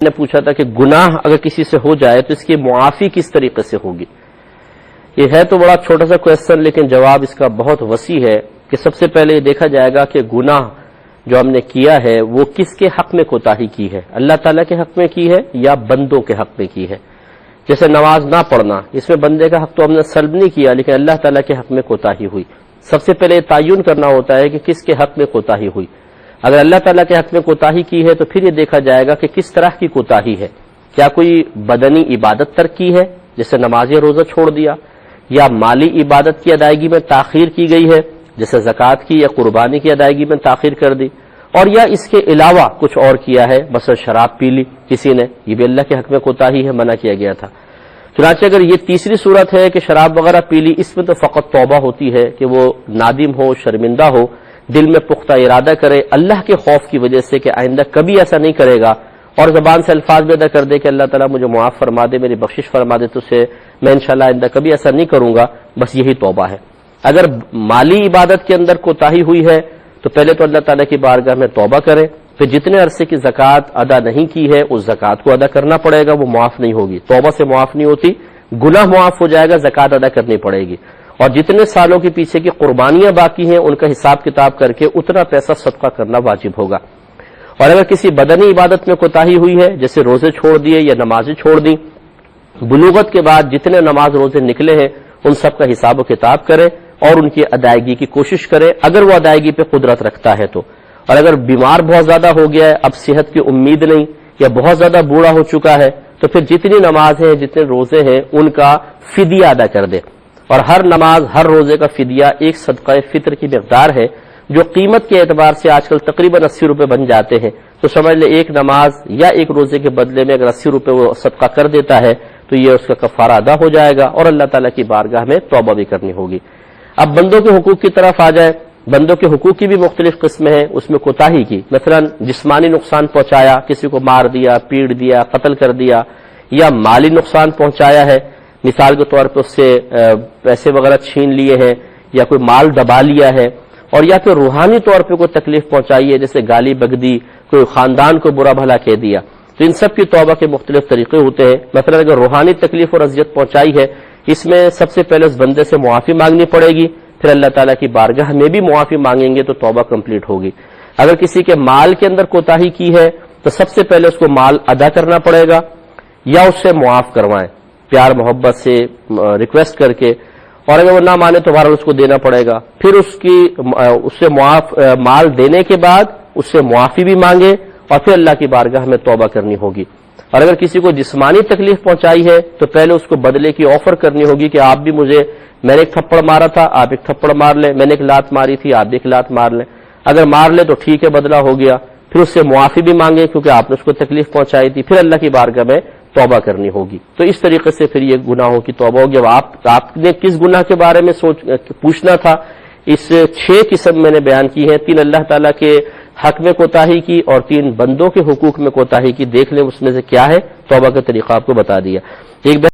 نے پوچھا تھا کہ گناہ اگر کسی سے ہو جائے تو اس کی معافی کس طریقے سے ہوگی. یہ ہے تو بڑا چھوٹا سا کویسچن، لیکن جواب اس کا بہت وسیع ہے کہ سب سے پہلے یہ دیکھا جائے گا کہ گناہ جو ہم نے کیا ہے وہ کس کے حق میں کوتاہی کی ہے، اللہ تعالیٰ کے حق میں کی ہے یا بندوں کے حق میں کی ہے. جیسے نماز نہ پڑھنا، اس میں بندے کا حق تو ہم نے سلب نہیں کیا، لیکن اللہ تعالیٰ کے حق میں کوتاہی ہوئی. سب سے پہلے یہ تعین کرنا ہوتا ہے کہ کس کے حق میں کوتاہی ہوئی. اگر اللہ تعالیٰ کے حق میں کوتاہی کی ہے تو پھر یہ دیکھا جائے گا کہ کس طرح کی کوتاہی ہے. کیا کوئی بدنی عبادت ترک کی ہے، جیسے نماز روزہ چھوڑ دیا، یا مالی عبادت کی ادائیگی میں تاخیر کی گئی ہے، جیسے زکوٰۃ کی یا قربانی کی ادائیگی میں تاخیر کر دی، اور یا اس کے علاوہ کچھ اور کیا ہے، مثلا شراب پی لی کسی نے، یہ بھی اللہ کے حق میں کوتاہی ہے، منع کیا گیا تھا. چنانچہ اگر یہ تیسری صورت ہے کہ شراب وغیرہ پی لی، اس میں تو فقط توبہ ہوتی ہے کہ وہ نادم ہو، شرمندہ ہو، دل میں پختہ ارادہ کرے اللہ کے خوف کی وجہ سے کہ آئندہ کبھی ایسا نہیں کرے گا، اور زبان سے الفاظ بھی ادا کر دے کہ اللہ تعالیٰ مجھے معاف فرما دے، میری بخشش فرما دے تو سے میں انشاءاللہ آئندہ کبھی ایسا نہیں کروں گا. بس یہی توبہ ہے. اگر مالی عبادت کے اندر کوتاہی ہوئی ہے تو پہلے تو اللہ تعالیٰ کی بارگاہ میں توبہ کرے، پھر جتنے عرصے کی زکوٰۃ ادا نہیں کی ہے اس زکوٰۃ کو ادا کرنا پڑے گا، وہ معاف نہیں ہوگی. توبہ سے معاف نہیں ہوتی، گناہ معاف ہو جائے گا، زکوٰۃ ادا کرنی پڑے گی. اور جتنے سالوں کے پیچھے کی قربانیاں باقی ہیں ان کا حساب کتاب کر کے اتنا پیسہ صدقہ کرنا واجب ہوگا. اور اگر کسی بدنی عبادت میں کوتاہی ہوئی ہے، جیسے روزے چھوڑ دیے یا نمازیں چھوڑ دی، بلوغت کے بعد جتنے نماز روزے نکلے ہیں ان سب کا حساب و کتاب کرے اور ان کی ادائیگی کی کوشش کرے اگر وہ ادائیگی پہ قدرت رکھتا ہے تو. اور اگر بیمار بہت زیادہ ہو گیا ہے، اب صحت کی امید نہیں، یا بہت زیادہ بوڑھا ہو چکا ہے، تو پھر جتنی نماز ہیں، جتنے روزے ہیں، ان کا فدیہ ادا کر دے. اور ہر نماز، ہر روزے کا فدیہ ایک صدقہ فطر کی مقدار ہے، جو قیمت کے اعتبار سے آج کل تقریباً 80 روپے بن جاتے ہیں. تو سمجھ لے ایک نماز یا ایک روزے کے بدلے میں اگر 80 روپے وہ صدقہ کر دیتا ہے تو یہ اس کا کفارہ ادا ہو جائے گا اور اللہ تعالیٰ کی بارگاہ میں توبہ بھی کرنی ہوگی. اب بندوں کے حقوق کی طرف آ جائے. بندوں کے حقوق کی بھی مختلف قسمیں ہیں، اس میں کوتاہی کی، مثلا جسمانی نقصان پہنچایا، کسی کو مار دیا، پیڑ دیا، قتل کر دیا، یا مالی نقصان پہنچایا ہے، مثال کے طور پہ اس سے پیسے وغیرہ چھین لیے ہیں یا کوئی مال دبا لیا ہے، اور یا پھر روحانی طور پہ کوئی تکلیف پہنچائی ہے، جیسے گالی بگدی، کوئی خاندان کو برا بھلا کہہ دیا. تو ان سب کی توبہ کے مختلف طریقے ہوتے ہیں. مثلا اگر روحانی تکلیف اور اذیت پہنچائی ہے، اس میں سب سے پہلے اس بندے سے معافی مانگنی پڑے گی، پھر اللہ تعالیٰ کی بارگاہ میں بھی معافی مانگیں گے تو توبہ کمپلیٹ ہوگی. اگر کسی کے مال کے اندر کوتاہی کی ہے تو سب سے پہلے اس کو مال ادا کرنا پڑے گا یا اس سے معاف کروائیں پیار محبت سے ریکویسٹ کر کے، اور اگر وہ نہ مانے تو بہرحال اس کو دینا پڑے گا. پھر اس سے مال دینے کے بعد اس سے معافی بھی مانگے اور پھر اللہ کی بارگاہ میں توبہ کرنی ہوگی. اور اگر کسی کو جسمانی تکلیف پہنچائی ہے تو پہلے اس کو بدلے کی آفر کرنی ہوگی کہ آپ بھی میں نے ایک تھپڑ مارا تھا، آپ ایک تھپڑ مار لیں، میں نے ایک لات ماری تھی، آپ بھی ایک لات مار لیں. اگر مار لے تو ٹھیک ہے، بدلہ ہو گیا. پھر اس سے معافی بھی مانگے کیونکہ آپ نے اس کو تکلیف پہنچائی تھی، پھر اللہ کی بارگاہ میں توبہ کرنی ہوگی. تو اس طریقے سے پھر یہ گناہوں کی توبہ ہوگی. اب آپ نے کس گناہ کے بارے میں پوچھنا تھا، اس 6 قسم میں نے بیان کی ہیں. 3 اللہ تعالیٰ کے حق میں کوتاہی کی اور 3 بندوں کے حقوق میں کوتاہی کی. دیکھ لیں اس میں سے کیا ہے. توبہ کا طریقہ آپ کو بتا دیا. ایک